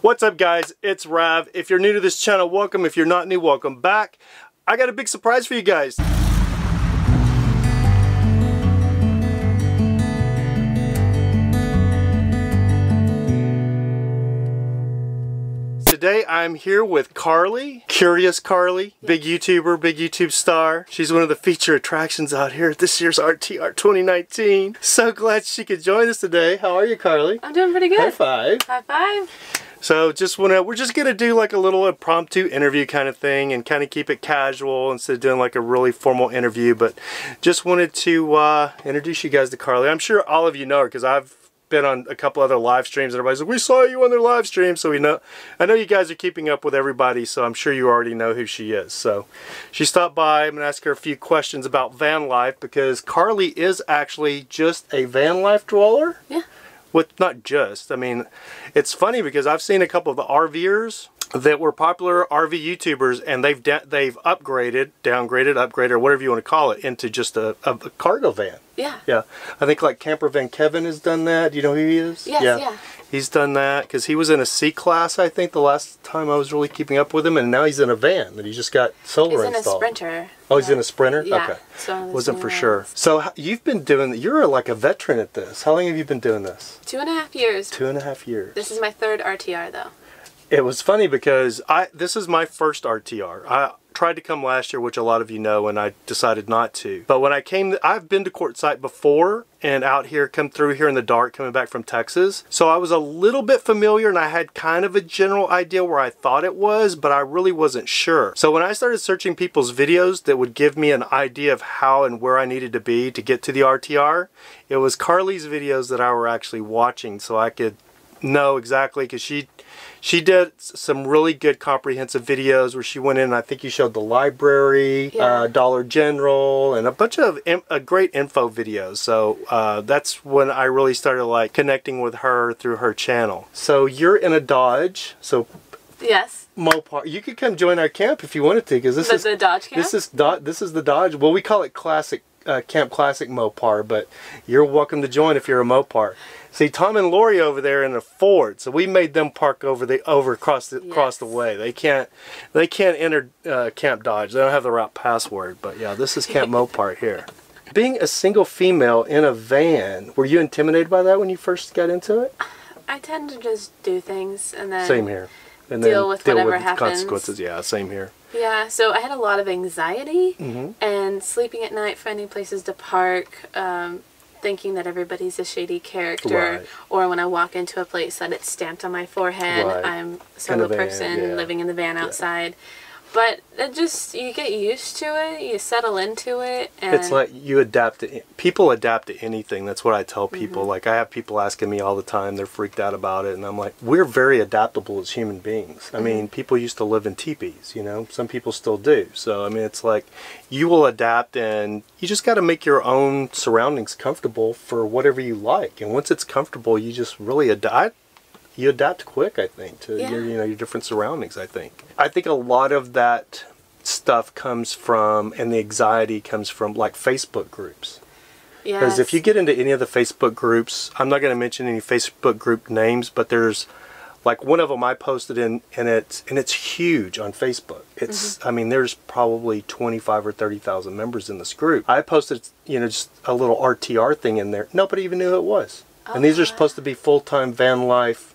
What's up guys, it's Rav. If you're new to this channel, welcome. If you're not new, welcome back. I got a big surprise for you guys. Today I'm here with Karli, Curious Karli, big YouTuber, big YouTube star. She's one of the feature attractions out here at this year's RTR 2019. So glad she could join us today. How are you, Karli? I'm doing pretty good. High five. High five. So we're just gonna do like a little impromptu interview kind of thing and kind of keep it casual instead of doing like a really formal interview. But just wanted to introduce you guys to Karli. I'm sure all of you know her because I've been on a couple other live streams and everybody's like, we saw you on their live stream, so we know. I know you guys are keeping up with everybody, so I'm sure you already know who she is. So she stopped by. I'm gonna ask her a few questions about van life because Karli is actually just a van life dweller. Yeah. Not just, I mean, it's funny because I've seen a couple of the RVers that were popular RV YouTubers and they've upgraded, downgraded, upgraded, or whatever you want to call it, into just a cargo van. Yeah. Yeah. I think like Camper Van Kevin has done that. Do you know who he is? Yes, yeah. He's done that because he was in a C-Class, I think, the last time I was really keeping up with him, and now he's in a van that he just got solar installed. He's in a Sprinter. Oh, he's in a Sprinter? Yeah. Okay. So wasn't for sure. So you've been doing, you're like a veteran at this. How long have you been doing this? 2.5 years. 2.5 years. This is my third RTR though. It was funny because this is my first RTR. I tried to come last year, which a lot of you know, and I decided not to. But when I came, I've been to Quartzsite before and out here, come through here in the dark, coming back from Texas. So I was a little bit familiar and I had kind of a general idea where I thought it was, but I really wasn't sure. So when I started searching people's videos that would give me an idea of how and where I needed to be to get to the RTR, it was Karli's videos that I were actually watching so I could know exactly, because she did some really good comprehensive videos where she went in and I think you showed the library, Dollar General, and a bunch of great info videos. So that's when I really started like connecting with her through her channel. So you're in a Dodge, so yes. Mopar. You could come join our camp if you wanted to, because this is the Dodge camp. This is the Dodge. Well, we call it Classic Camp Classic Mopar, but you're welcome to join if you're a Mopar. See, Tom and Lori over there in a Ford, so we made them park across the way. They can't enter Camp Dodge. They don't have the route password. But yeah, this is Camp Mopar here. Being a single female in a van, were you intimidated by that when you first got into it? I tend to just do things and then same here, and deal with whatever happens. Consequences. Yeah, same here. Yeah, so I had a lot of anxiety and sleeping at night, finding places to park. Thinking that everybody's a shady character, or when I walk into a place that it's stamped on my forehead, I'm a solo person living in the van outside. But it just, you get used to it, you settle into it. And it's like you adapt to, people adapt to anything. That's what I tell people. Like I have people asking me all the time, they're freaked out about it, and I'm like, we're very adaptable as human beings. I mean, people used to live in teepees, you know, some people still do. So I mean, it's like you will adapt, and you just got to make your own surroundings comfortable for whatever you like. And once it's comfortable, you just really adapt. You adapt quick, I think, to your different surroundings. I think a lot of that stuff comes from, and the anxiety comes from, like Facebook groups. Because if you get into any of the Facebook groups, I'm not going to mention any Facebook group names, but there's like one of them I posted in, and it's huge on Facebook. It's I mean, there's probably 25 or 30,000 members in this group. I posted, you know, just a little RTR thing in there. Nobody even knew who it was. And these are supposed to be full-time van life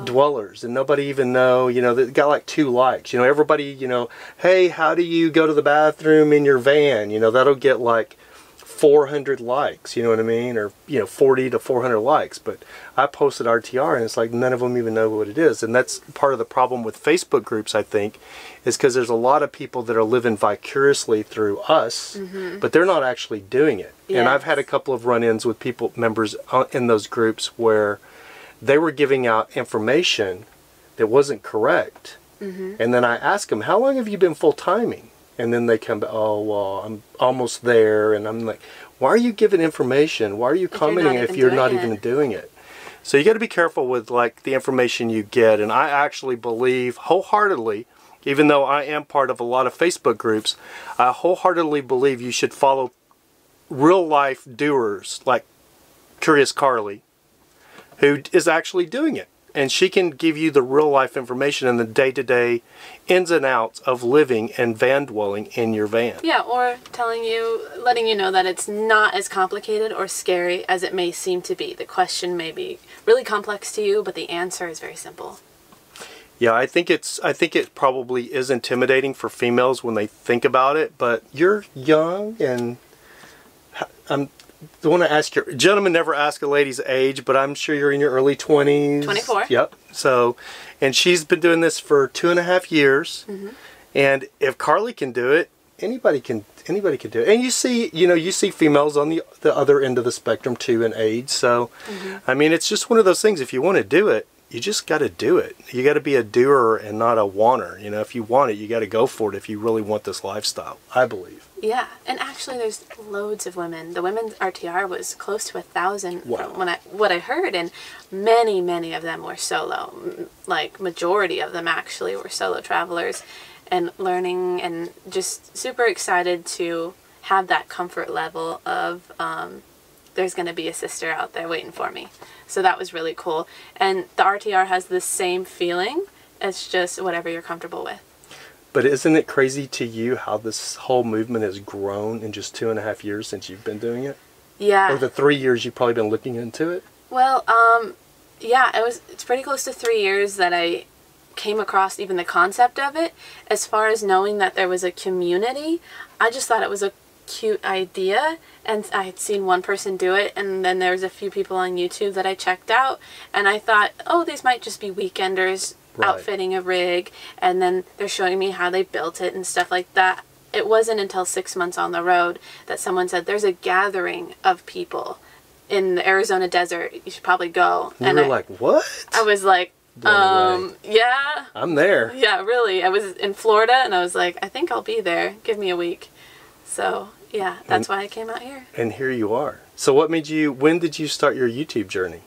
dwellers, and nobody even know, you know, they got like 2 likes. You know, everybody, you know, hey, how do you go to the bathroom in your van? You know, that'll get like 400 likes, you know what I mean? Or, you know, 40 to 400 likes. But I posted RTR and it's like none of them even know what it is. And that's part of the problem with Facebook groups, I think, is because there's a lot of people that are living vicariously through us, but they're not actually doing it. And I've had a couple of run-ins with members in those groups where they were giving out information that wasn't correct. And then I ask them, how long have you been full-timing? And then they come back, oh, well, I'm almost there. And I'm like, why are you giving information? Why are you commenting if you're not even doing it? So you got to be careful with like the information you get. And I actually believe wholeheartedly, even though I am part of a lot of Facebook groups, I wholeheartedly believe you should follow real life doers like Curious Karli, who is actually doing it. and she can give you the real life information and the day-to-day ins and outs of living and van dwelling in your van. Yeah, or letting you know that it's not as complicated or scary as it may seem to be. The question may be really complex to you, but the answer is very simple. Yeah, I think it probably is intimidating for females when they think about it, but you're young, and I want to ask your gentlemen never ask a lady's age, but I'm sure you're in your early 20s. 24. Yep. So, and she's been doing this for 2.5 years. Mm-hmm. And if Karli can do it, anybody can do it. And you see females on the other end of the spectrum too in age. So, I mean, it's just one of those things. If you want to do it, you just got to do it. You got to be a doer and not a wanter. You know, if you want it, you got to go for it if you really want this lifestyle, I believe. Yeah, and actually there's loads of women. The women's RTR was close to 1,000 from what I heard, and many of them were solo. Like, majority of them actually were solo travelers and learning, and just super excited to have that comfort level of there's going to be a sister out there waiting for me. So that was really cool. And the RTR has the same feeling. It's just whatever you're comfortable with. But isn't it crazy to you how this whole movement has grown in just 2.5 years since you've been doing it? Yeah. Or the 3 years you've probably been looking into it? Well, yeah, it's pretty close to 3 years that I came across even the concept of it. As far as knowing that there was a community, I just thought it was a cute idea, and I had seen one person do it, and then there was a few people on YouTube that I checked out, and I thought, oh, these might just be weekenders outfitting a rig, and then they're showing me how they built it and stuff like that. It wasn't until 6 months on the road that someone said there's a gathering of people in the Arizona desert, you should probably go. And you were like, what? I was like, yeah, I'm there. Yeah, really. I was in Florida, and I was like, I think I'll be there, give me a week. So yeah, that's why I came out here. And here you are. So when did you start your YouTube journey?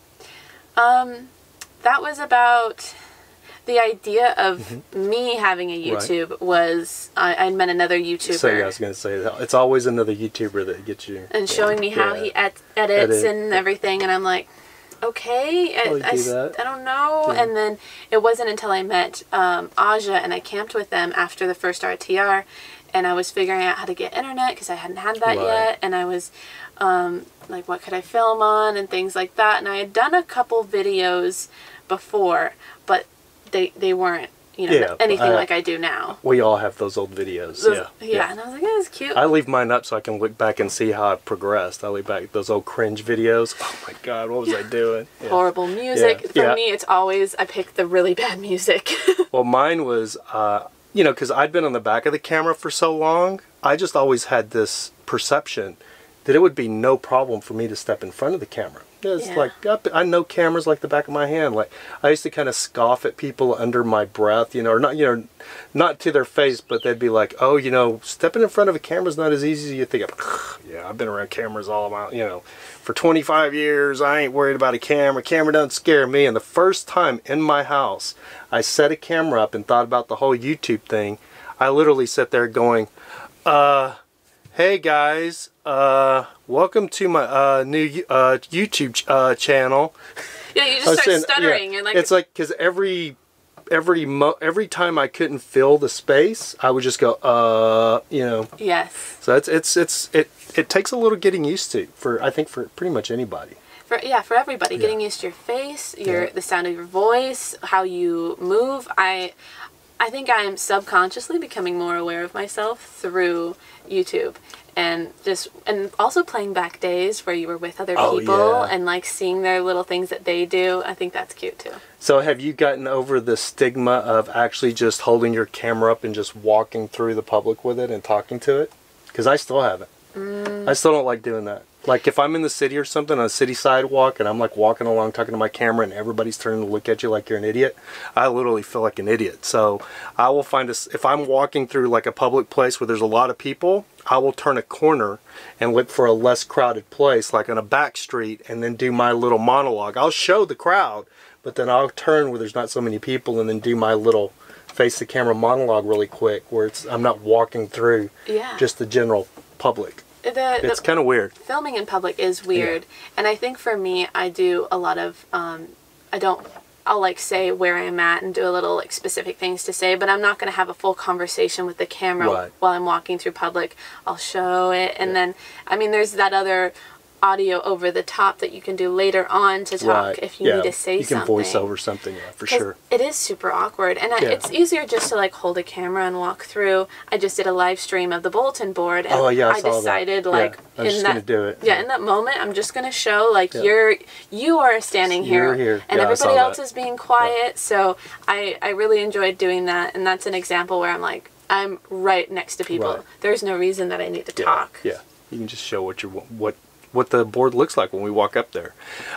That was about, the idea of me having a YouTube was, I met another YouTuber. So yeah, I was going to say that. It's always another YouTuber that gets you. And showing me how he edits and everything, and I'm like, okay, I don't know. Yeah. And then it wasn't until I met Aja, and I camped with them after the first RTR, and I was figuring out how to get internet because I hadn't had that yet, and I was like, what could I film on and things like that. And I had done a couple videos before, but they weren't, anything like I do now. We all have those old videos. Yeah, and I was like, that was cute. I leave mine up so I can look back and see how I've progressed. I leave back those old cringe videos. Oh my God, what was I doing? Yeah. Horrible music. For me, it's always, I pick the really bad music. Well, mine was, because I'd been on the back of the camera for so long, I just always had this perception that it would be no problem for me to step in front of the camera. It's like, I know cameras like the back of my hand. Like, I used to kind of scoff at people under my breath, or not, not to their face, but they'd be like, oh, stepping in front of a camera is not as easy as you think. Yeah, I've been around cameras all about, for 25 years. I ain't worried about a camera. Camera doesn't scare me. And the first time in my house, I set a camera up and thought about the whole YouTube thing, I literally sat there going, hey guys, welcome to my new YouTube channel. Yeah, you just start stuttering. And it's like, because every time I couldn't fill the space, I would just go, Yes. So it takes a little getting used to, I think for pretty much anybody. For everybody, getting used to your face, the sound of your voice, how you move. I think I am subconsciously becoming more aware of myself through YouTube, and also playing back days where you were with other people and like seeing their little things that they do. I think that's cute too. So have you gotten over the stigma of actually just holding your camera up and just walking through the public with it and talking to it? Because I still haven't. I still don't like doing that. Like if I'm in the city or something on a city sidewalk and I'm like walking along talking to my camera and everybody's turning to look at you like you're an idiot, I literally feel like an idiot. So I will find if I'm walking through like a public place where there's a lot of people, I will turn a corner and look for a less crowded place, like on a back street, and then do my little monologue. I'll show the crowd, but then I'll turn where there's not so many people and then do my little face the camera monologue really quick, where I'm not walking through just the general public. It's kind of weird. Filming in public is weird, and I think for me, I do a lot of, I don't I'll like say where I'm at and do a little like specific things to say, but I'm not going to have a full conversation with the camera while I'm walking through public. I'll show it, and then, I mean, there's that other audio over the top that you can do later on to talk if you need to say something. You can voice over something, for sure. It is super awkward, and it's easier just to like hold a camera and walk through. I just did a live stream of the bulletin board, and I decided like I'm just gonna do it. Yeah, in that moment, I'm just gonna show like you are standing here, and everybody else is being quiet. So I really enjoyed doing that, and that's an example where I'm like, I'm right next to people. There's no reason that I need to talk. Yeah, you can just show what the board looks like when we walk up there.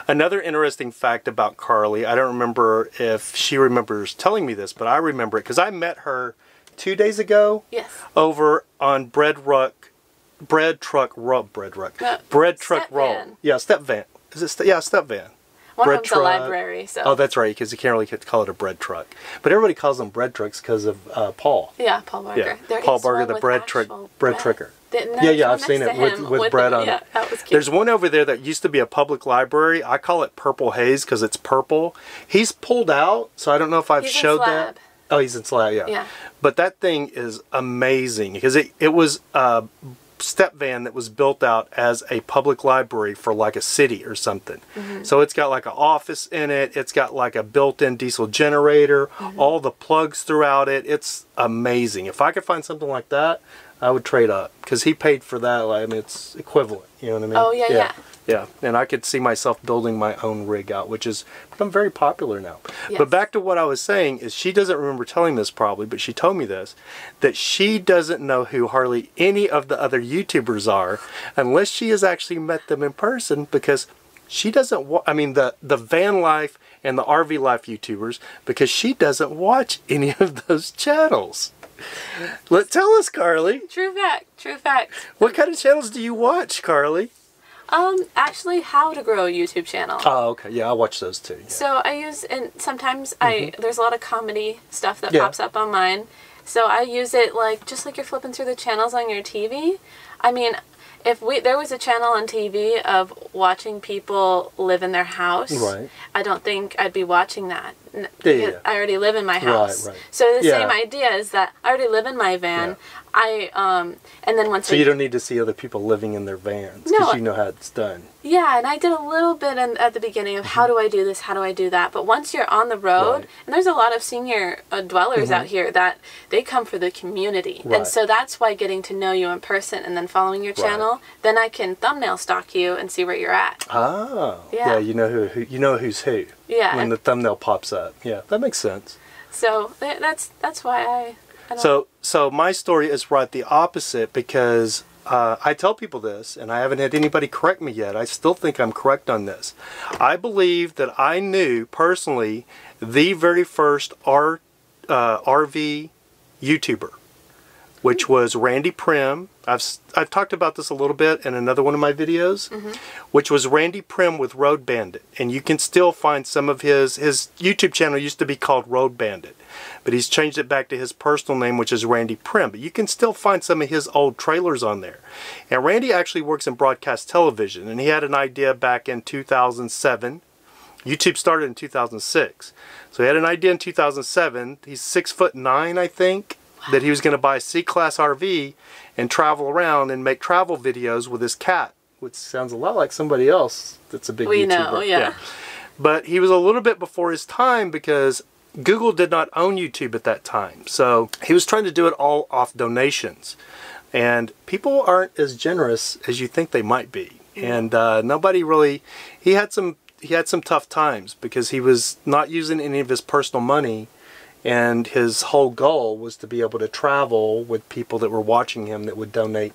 Another interesting fact about Karli, I don't remember if she remembers telling me this, but I remember it because I met her 2 days ago. Yes. Over on Bread Truck Roll. Yeah, Step Van. Is it? Step Van. One of them's a library, so. Oh, that's right, because you can't really call it a bread truck. But everybody calls them bread trucks because of Paul. Yeah, Paul Barger. Yeah. Paul Barger, the bread trucker. I've seen it with bread on it. That was cute. There's one over there that used to be a public library. I call it Purple Haze because it's purple. He's pulled out, so I don't know if I've showed that. Oh, he's in Slab, yeah. But that thing is amazing because it was a step van that was built out as a public library for like a city or something. So it's got like an office in it. It's got like a built-in diesel generator, all the plugs throughout it. It's amazing. If I could find something like that, I would trade up because he paid for that. Like, I mean, it's equivalent. You know what I mean? Oh, yeah. And I could see myself building my own rig out, which has become very popular now. Yes. But back to what I was saying is she doesn't remember telling this probably, but she told me this, that she doesn't know who hardly any of the other YouTubers are unless she has actually met them in person because she doesn't the van life and the RV life YouTubers because she doesn't watch any of those channels. Tell us, Karli. True fact. What kind of channels do you watch, Karli? Actually, How to Grow a YouTube channel. Oh, okay. Yeah, I watch those too. Yeah. So I use, and sometimes there's a lot of comedy stuff that pops up on mine. So I use it just like you're flipping through the channels on your TV. I mean, if there was a channel on TV of watching people live in their house, I don't think I'd be watching that. I already live in my house. So the same idea is that I already live in my van. And then once you don't need to see other people living in their vans because you know how it's done. Yeah, and I did a little bit at the beginning of how do I do this, how do I do that. But once you're on the road, and there's a lot of senior dwellers out here that they come for the community. And so that's why getting to know you in person and then following your channel, then I can thumbnail stalk you and see where you're at. Oh, yeah, you know who's who. Yeah, when the thumbnail pops up. Yeah, that makes sense. So that's why I So my story is right the opposite because I tell people this, and I haven't had anybody correct me yet. I still think I'm correct on this. I believe that I knew personally the very first RV YouTuber, which was Randy Prim. I've talked about this a little bit in another one of my videos, which was Randy Prim with Road Bandit. And you can still find some of his YouTube channel used to be called Road Bandit. But he's changed it back to his personal name, which is Randy Prim. But you can still find some of his old trailers on there. And Randy actually works in broadcast television. And he had an idea back in 2007. YouTube started in 2006. So he had an idea in 2007. He's 6'9", I think. That he was going to buy a C-Class RV and travel around and make travel videos with his cat, which sounds a lot like somebody else that's a big YouTuber. We know, yeah. But he was a little bit before his time because Google did not own YouTube at that time. So he was trying to do it all off donations. And people aren't as generous as you think they might be. And nobody really... He had some tough times because he was not using any of his personal money. And his whole goal was to be able to travel with people that were watching him that would donate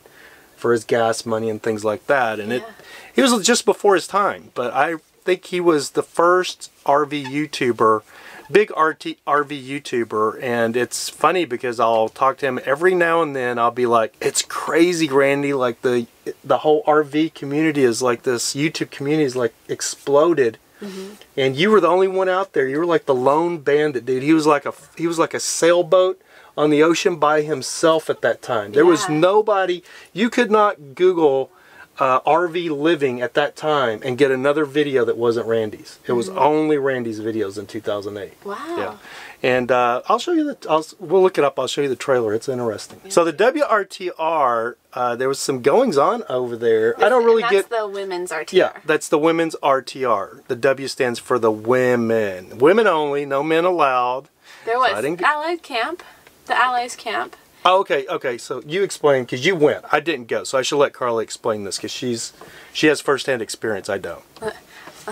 for his gas money and things like that. And he was just before his time. But I think he was the first RV YouTuber, big RV YouTuber. And it's funny because I'll talk to him every now and then. I'll be like, it's crazy, Randy. Like the whole RV community is like this. YouTube community is like exploded. And you were the only one out there. You were like the lone bandit, dude. He was like a sailboat on the ocean by himself at that time. There was nobody. You could not Google RV living at that time and get another video that wasn't Randy's. It was only Randy's videos in 2008. Wow. Yeah. And I'll show you we'll look it up. I'll show you the trailer. It's interesting. Yeah. So the WRTR, there was some goings on over there. I don't really get. That's the women's RTR. Yeah, that's the women's RTR. The W stands for the women. Women only, no men allowed. There was Allied Camp, the Allies Camp. Oh, okay. So you explain, because you went. I didn't go, so I should let Karli explain this, because she has firsthand experience. I don't.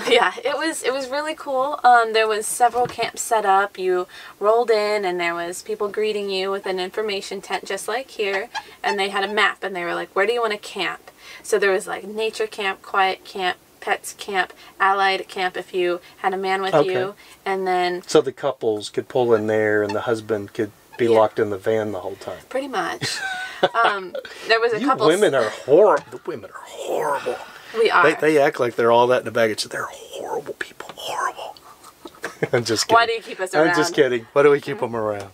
Yeah, it was really cool. There was several camps set up. You rolled in and there was people greeting you with an information tent just like here, and they had a map and they were like, where do you want to camp? So there was like nature camp, quiet camp, pets camp, allied camp if you had a man with you, and then... So the couples could pull in there and the husband could be locked in the van the whole time. Pretty much. There was a couple... women are horrible. The women are horrible. We are. They act like they're all that in the baggage. They're horrible people. Horrible. I'm just kidding. Why do you keep us around? I'm just kidding. Why do we keep them around?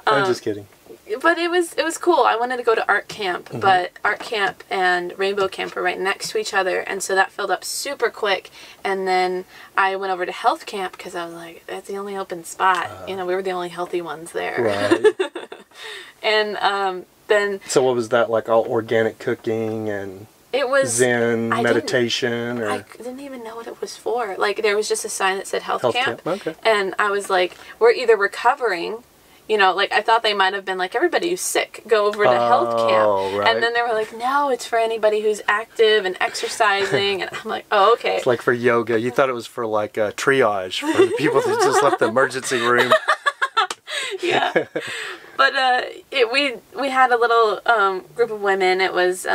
I'm just kidding. But it was cool. I wanted to go to art camp, but art camp and rainbow camp were right next to each other, and so that filled up super quick. And then I went over to health camp because I was like, that's the only open spot. You know, we were the only healthy ones there. Right. And then... So what was that, like all organic cooking and... It was Zen meditation, or I didn't even know what it was for. Like there was just a sign that said health camp. Okay. And I was like, we're either recovering, you know, like I thought they might have been like, everybody who's sick, go over to health camp. Right. And then they were like, no, it's for anybody who's active and exercising. And I'm like, oh, okay. It's like for yoga. You thought it was for like triage for the people that just left the emergency room. Yeah. But we had a little group of women. It was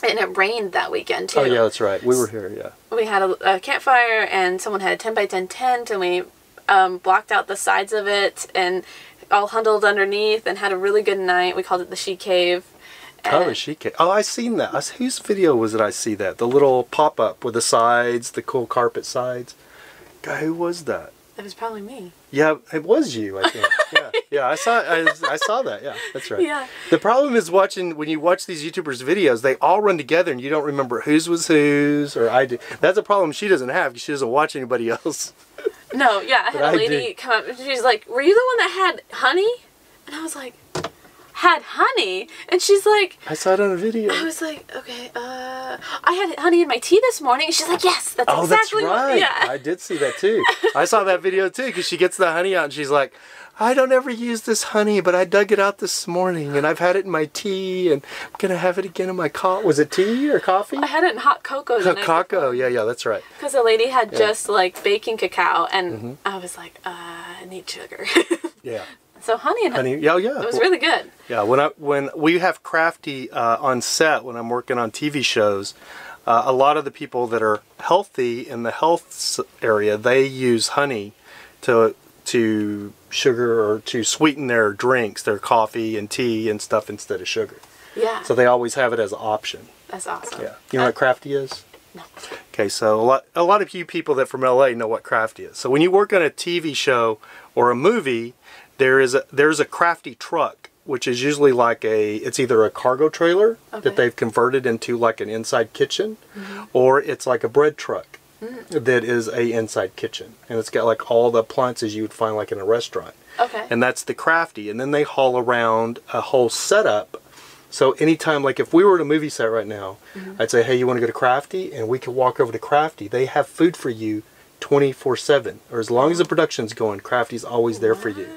and it rained that weekend too. Oh yeah, that's right. We were here, yeah. We had a campfire and someone had a 10 by 10 tent and we blocked out the sides of it and all huddled underneath and had a really good night. We called it the She Cave. The She Cave. Oh, I seen that. Whose video was it I see that? The little pop-up with the sides, the cool carpet sides. God, who was that? It was probably me. Yeah, it was you, I think. Yeah, I saw that. Yeah, that's right. Yeah. The problem is when you watch these YouTubers' videos, they all run together and you don't remember whose was whose, or I do. That's a problem she doesn't have because she doesn't watch anybody else. No, yeah, I had a lady come up and she's like, were you the one that had honey? And I was like, had honey? And she's like... I saw it on a video. I was like, okay, I had honey in my tea this morning. And she's like, yes, that's exactly that's right. what... Yeah. I did see that too. I saw that video too because she gets the honey out and she's like, I don't ever use this honey, but I dug it out this morning and I've had it in my tea and I'm going to have it again in my coffee. Was it tea or coffee? I had it in hot cocoa. Cocoa, yeah, that's right. Because the lady had just like baking cacao and I was like, I need sugar. Yeah. So honey. Yeah. It was really good. Yeah, when we have Crafty on set, when I'm working on TV shows, a lot of the people that are healthy in the health area, they use honey to sugar or to sweeten their drinks, their coffee and tea and stuff instead of sugar. Yeah. So they always have it as an option. That's awesome. Yeah. You know what Crafty is? No. Okay, so a lot of you people that from LA know what Crafty is. So when you work on a TV show or a movie, there's a Crafty truck, which is usually like it's either a cargo trailer that they've converted into like an inside kitchen, or it's like a bread truck that is a inside kitchen, and it's got like all the appliances you would find like in a restaurant. Okay. And that's the Crafty, and then they haul around a whole setup. So anytime, like if we were at a movie set right now, I'd say, hey, you want to go to Crafty? And we could walk over to Crafty. They have food for you 24/7, or as long as the production's going, Crafty's always there for you.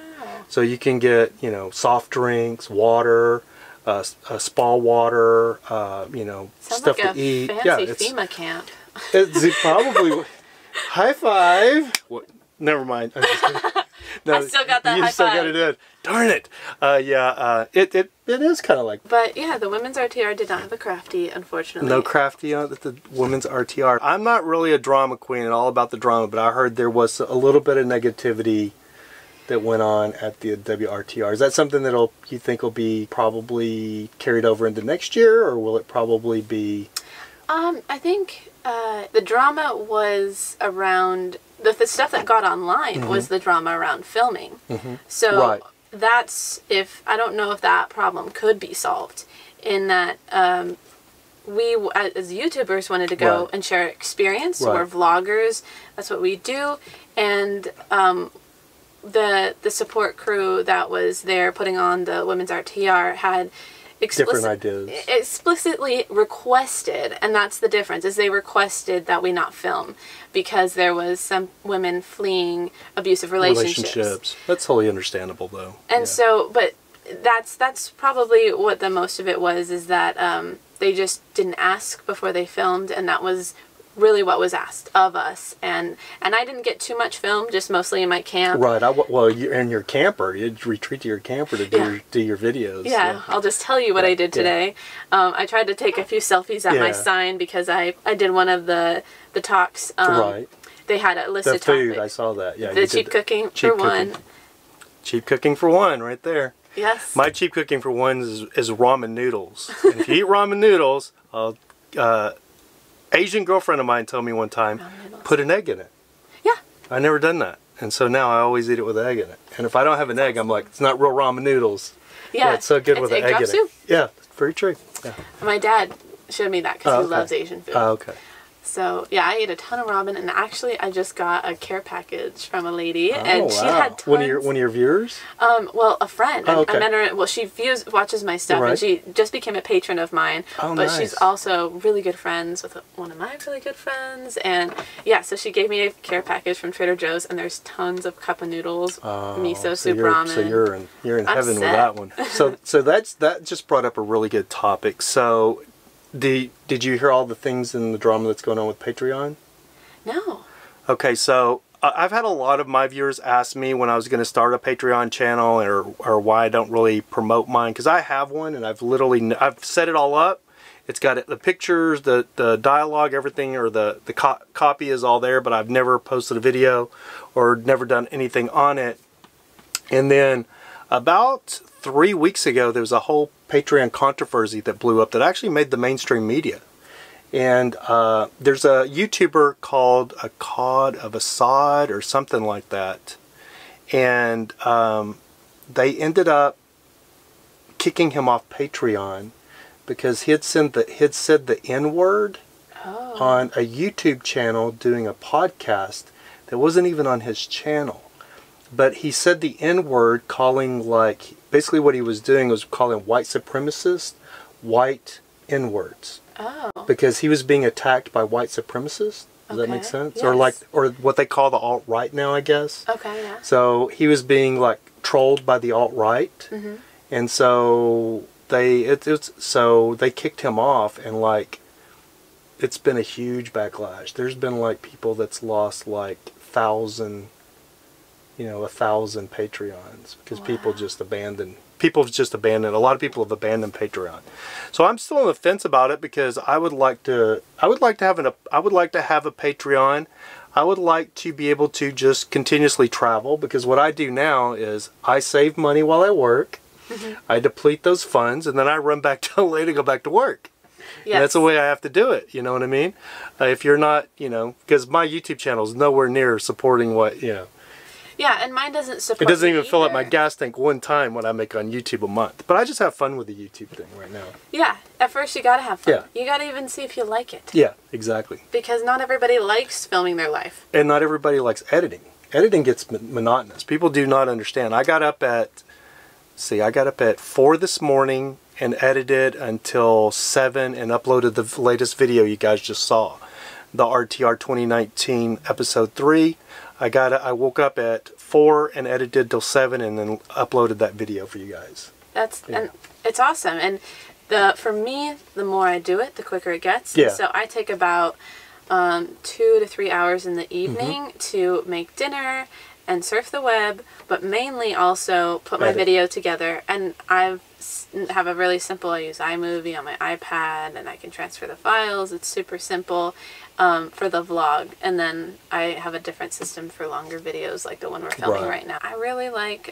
So you can get, you know, soft drinks, water, spa water, you know, sounds stuff like to eat. Fancy FEMA camp. It's probably high five. What? Never mind. I'm just kidding. No, I still got that high You still five. got it in. Darn it. It is kind of like. But yeah, the women's RTR did not have a Crafty, unfortunately. No Crafty on the women's RTR. I'm not really a drama queen and all about the drama, but I heard there was a little bit of negativity that went on at the WRTR. Is that something that you think will be probably carried over into next year, or will it probably be? I think the drama was around the stuff that got online was the drama around filming. So that's I don't know if that problem could be solved in that we as YouTubers wanted to go and share experience. So we're vloggers. That's what we do. And the support crew that was there putting on the Women's RTR had different ideas. Explicitly requested, and that's the difference, is they requested that we not film because there was some women fleeing abusive relationships. That's totally understandable, though. And so, but that's probably what the most of it was, is that they just didn't ask before they filmed, and that was really what was asked of us. And I didn't get too much film, just mostly in my camp. Right. Well, you're in your camper. You'd retreat to your camper to do your videos. Yeah. I'll just tell you what I did today. I tried to take a few selfies at my sign because I did one of the talks. They had a list of topics. The food, I saw that. Yeah. The cheap cooking for one. Cheap cooking for one, right there. Yes. My cheap cooking for one is ramen noodles. And if you eat ramen noodles, Asian girlfriend of mine told me one time, put an egg in it. Yeah. I never done that. And so now I always eat it with an egg in it. And if I don't have an egg, I'm like, it's not real ramen noodles. Yeah. It's so good with an egg in it. Yeah, very true. Yeah. My dad showed me that because he loves Asian food. Oh, okay. So, yeah, I ate a ton of ramen, and actually I just got a care package from a lady, and she had tons. One of your viewers? Well, a friend. Oh, okay. I met her, well, she watches my stuff, and she just became a patron of mine. Oh, but nice. She's also really good friends with one of my really good friends, and yeah, so she gave me a care package from Trader Joe's, and there's tons of cup of noodles, miso soup ramen. So you're in heaven with that one. So that just brought up a really good topic. So did you hear all the things in the drama that's going on with Patreon? No. Okay, so I've had a lot of my viewers ask me when I was going to start a Patreon channel or why I don't really promote mine, because I have one and I've set it all up. It's got the pictures, the dialogue, everything, or the copy is all there, but I've never posted a video or never done anything on it. And then about 3 weeks ago, there was a whole Patreon controversy that blew up that actually made the mainstream media. And there's a YouTuber called a Cod of Assad or something like that. And they ended up kicking him off Patreon because he had said the N-word on a YouTube channel doing a podcast that wasn't even on his channel. But he said the N-word, calling, like, basically what he was doing was calling white supremacists white N-words. Oh. Because he was being attacked by white supremacists. Does that make sense? Yes. Or what they call the alt-right now, I guess. Okay, yeah. So he was being, like, trolled by the alt-right. Mm-hmm. And so they kicked him off, and, like, it's been a huge backlash. There's been, like, people that's lost, like, 1,000 Patreons because people just abandoned. A lot of people have abandoned Patreon. So I'm still on the fence about it because I would like to have a Patreon. I would like to be able to just continuously travel, because what I do now is I save money while I work. Mm-hmm. I deplete those funds, and then I run back to LA to go back to work. Yes. And that's the way I have to do it. You know what I mean? If you're not, because my YouTube channel is nowhere near supporting what, Yeah, and mine doesn't support. It doesn't even fill up my gas tank one time what I make on YouTube a month. But I just have fun with the YouTube thing right now. Yeah, at first you gotta have fun. Yeah. You gotta even see if you like it. Yeah, exactly. Because not everybody likes filming their life. And not everybody likes editing. Editing gets monotonous. People do not understand. I got up at 4 this morning and edited until 7 and uploaded the latest video you guys just saw. The RTR 2019 episode 3. I woke up at 4 and edited till 7 and then uploaded that video for you guys. And it's awesome. And for me, the more I do it, the quicker it gets. Yeah. So I take about 2 to 3 hours in the evening to make dinner and surf the web, but mainly also put my video together. And I have a really simple, I use iMovie on my iPad, and I can transfer the files. It's super simple for the vlog. And then I have a different system for longer videos like the one we're filming right now. I really like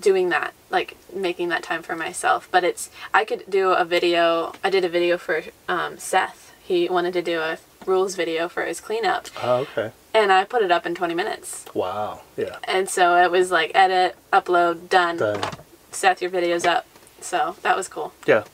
doing that, like making that time for myself. But I could do a video. I did a video for Seth. He wanted to do a rules video for his cleanup. Oh, okay. And I put it up in 20 minutes. Wow. Yeah. And so it was like edit, upload, done. Seth, your video's up. So that was cool. Yeah,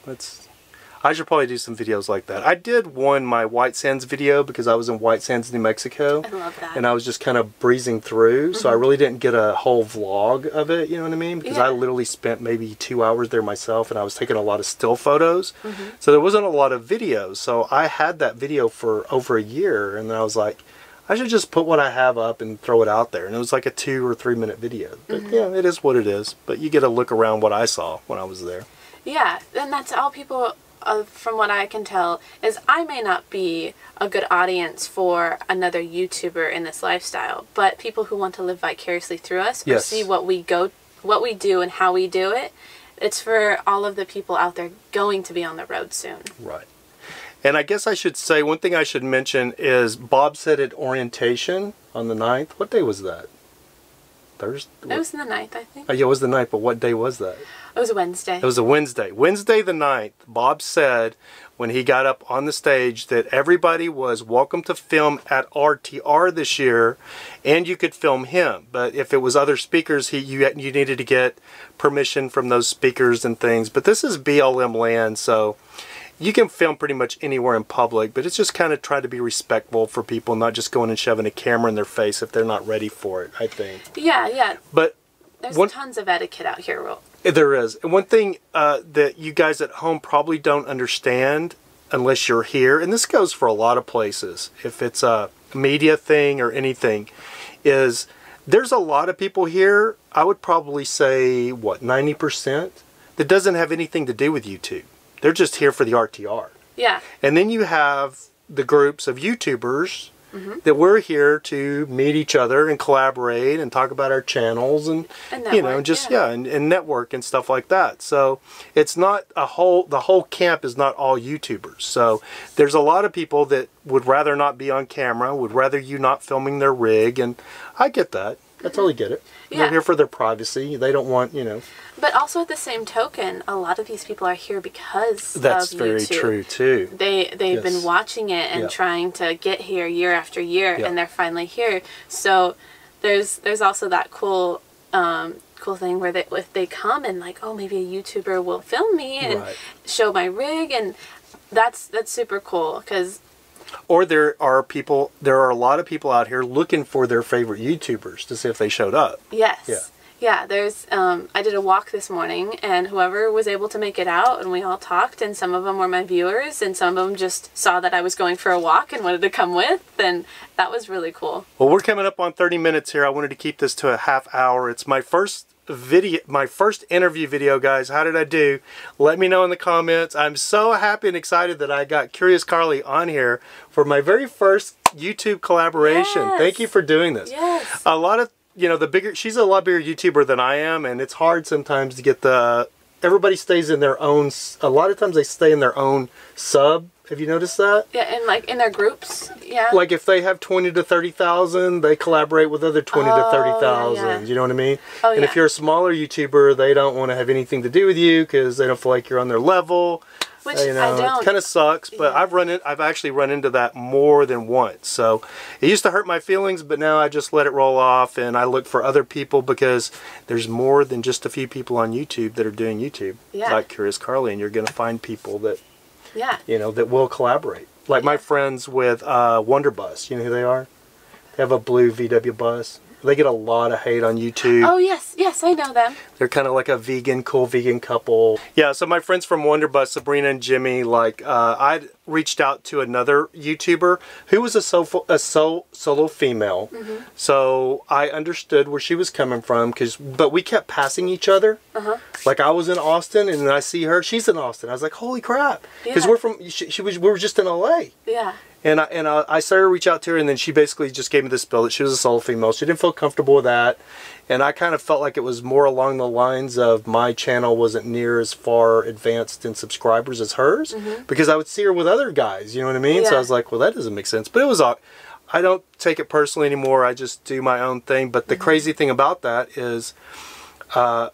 I should probably do some videos like that. I did my White Sands video because I was in White Sands, New Mexico. I love that. And I was just kind of breezing through, so I really didn't get a whole vlog of it, you know what I mean? Because I literally spent maybe 2 hours there myself, and I was taking a lot of still photos. So there wasn't a lot of videos. So I had that video for over a year, and then I was like, I should just put what I have up and throw it out there. And it was like a 2 or 3 minute video. But yeah, it is what it is. But you get to look around what I saw when I was there. Yeah, and that's all people, from what I can tell, is I may not be a good audience for another YouTuber in this lifestyle, but people who want to live vicariously through us or see what we do and how we do it, it's for all of the people out there going to be on the road soon. Right. And I guess I should say, one thing I should mention is Bob said at orientation on the 9th. What day was that? Thursday? It was the 9th, I think. Oh, yeah, it was the 9th, but what day was that? It was a Wednesday. It was a Wednesday. Wednesday the 9th, Bob said when he got up on the stage that everybody was welcome to film at RTR this year, and you could film him. But if it was other speakers, you needed to get permission from those speakers and things. But this is BLM land, so you can film pretty much anywhere in public, but it's just kind of try to be respectful for people, not just going and shoving a camera in their face if they're not ready for it, I think. Yeah, yeah. But there's tons of etiquette out here, Will. There is. And one thing that you guys at home probably don't understand unless you're here, and this goes for a lot of places, if it's a media thing or anything, is there's a lot of people here, I would probably say, what, 90%, that doesn't have anything to do with YouTube. They're just here for the RTR. Yeah. And then you have the groups of YouTubers that we're here to meet each other and collaborate and talk about our channels and network, you know, just and network and stuff like that. So it's not the whole camp is not all YouTubers. So there's a lot of people that would rather not be on camera, would rather you not filming their rig, and I get that. I totally get it. Yeah. They're here for their privacy. They don't want, you know. But also at the same token, a lot of these people are here because that's of very YouTube. True too. They've been watching it and trying to get here year after year, and they're finally here. So there's also that cool thing where if they come and like, oh, maybe a YouTuber will film me and show my rig, and that's super cool because. Or there are a lot of people out here looking for their favorite YouTubers to see if they showed up. Yes. Yeah. Yeah, there's, I did a walk this morning, and whoever was able to make it out, and we all talked, and some of them were my viewers, and some of them just saw that I was going for a walk and wanted to come with, and that was really cool. Well, we're coming up on 30 minutes here. I wanted to keep this to a half hour. It's my first interview video, guys. How did I do? Let me know in the comments. I'm so happy and excited that I got Curious Karli on here for my very first YouTube collaboration. Yes. Thank you for doing this. Yes. A lot of, you know, she's a lot bigger YouTuber than I am, and it's hard sometimes to get everybody stays in their own, a lot of times they stay in their own sub. Have you noticed that? Yeah, and like in their groups, yeah. Like if they have 20 to 30,000, they collaborate with other 20 to 30,000. Yeah. You know what I mean? Oh, and if you're a smaller YouTuber, they don't want to have anything to do with you because they don't feel like you're on their level. Which I don't. It kind of sucks, but I've actually run into that more than once. So it used to hurt my feelings, but now I just let it roll off and I look for other people because there's more than just a few people on YouTube that are doing YouTube. Yeah. Like Curious Karli, and you're going to find people that you know, that will collaborate. Like my friends with Wonder Bus. You know who they are? They have a blue VW bus. They get a lot of hate on YouTube. Oh, yes. Yes, I know them. They're kind of like a cool vegan couple. Yeah, so my friends from Wonder Bus, Sabrina and Jimmy, like, I reached out to another YouTuber who was a solo female. So I understood where she was coming from, but we kept passing each other. Like I was in Austin, and then I see her. She's in Austin. I was like, holy crap. Because we were just in LA. Yeah. And I started to reach out to her, and then she basically just gave me this spill that she was a solo female. She didn't feel comfortable with that. And I kind of felt like it was more along the lines of my channel wasn't near as far advanced in subscribers as hers. Because I would see her with other guys, you know what I mean? Yeah. So I was like, well, that doesn't make sense. But it was all, I don't take it personally anymore. I just do my own thing. But the crazy thing about that is the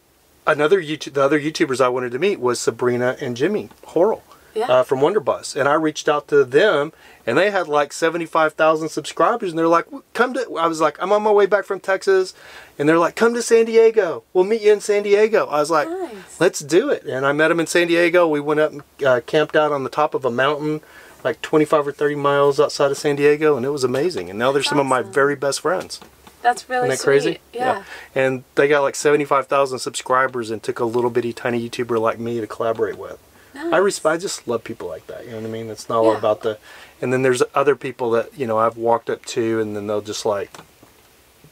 other YouTubers I wanted to meet was Sabrina and Jimmy Horrell. from Wonderbus. And I reached out to them, and they had like 75,000 subscribers. And they're like, come to, I was like, I'm on my way back from Texas. And they're like, come to San Diego. We'll meet you in San Diego. I was like, nice. Let's do it. And I met them in San Diego. We went up and camped out on the top of a mountain, like 25 or 30 miles outside of San Diego. And it was amazing. And now they're some of my very best friends. That's really Isn't that sweet. crazy? Yeah. And they got like 75,000 subscribers and took a little bitty tiny YouTuber like me to collaborate with. Nice. I just love people like that. You know what I mean? It's not all about the... And then there's other people that, you know, I've walked up to, and then they'll just like...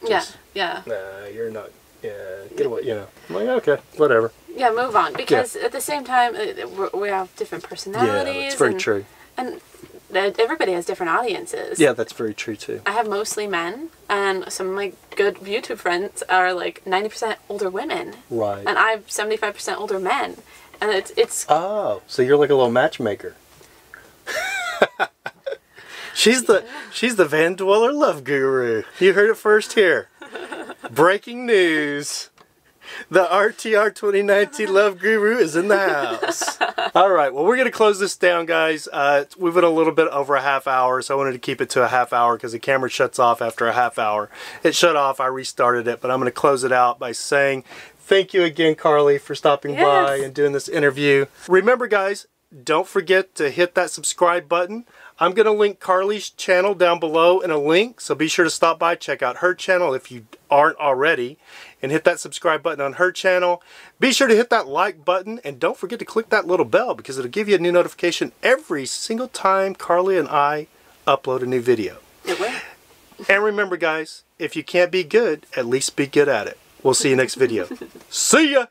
Just, yeah. Nah, you're not... Yeah, get away, you know. I'm like, okay, whatever. Yeah, move on. Because at the same time, we have different personalities. Yeah, that's very true. And everybody has different audiences. Yeah, that's very true too. I have mostly men, and some of my good YouTube friends are like 90% older women. Right. And I have 75% older men. And it's... Oh, so you're like a little matchmaker. She's the Van Dweller love guru. You heard it first here. Breaking news. The RTR 2019 love guru is in the house. All right, well, we're going to close this down, guys. We've been a little bit over a half hour, so I wanted to keep it to a half hour because the camera shuts off after a half hour. It shut off. I restarted it, but I'm going to close it out by saying thank you again, Karli, for stopping by and doing this interview. Remember, guys, don't forget to hit that subscribe button. I'm going to link Karli's channel down below in a link, so be sure to stop by, check out her channel if you aren't already, and hit that subscribe button on her channel. Be sure to hit that like button, and don't forget to click that little bell because it'll give you a new notification every single time Karli and I upload a new video. It will. And remember, guys, if you can't be good, at least be good at it. We'll see you next video. See ya!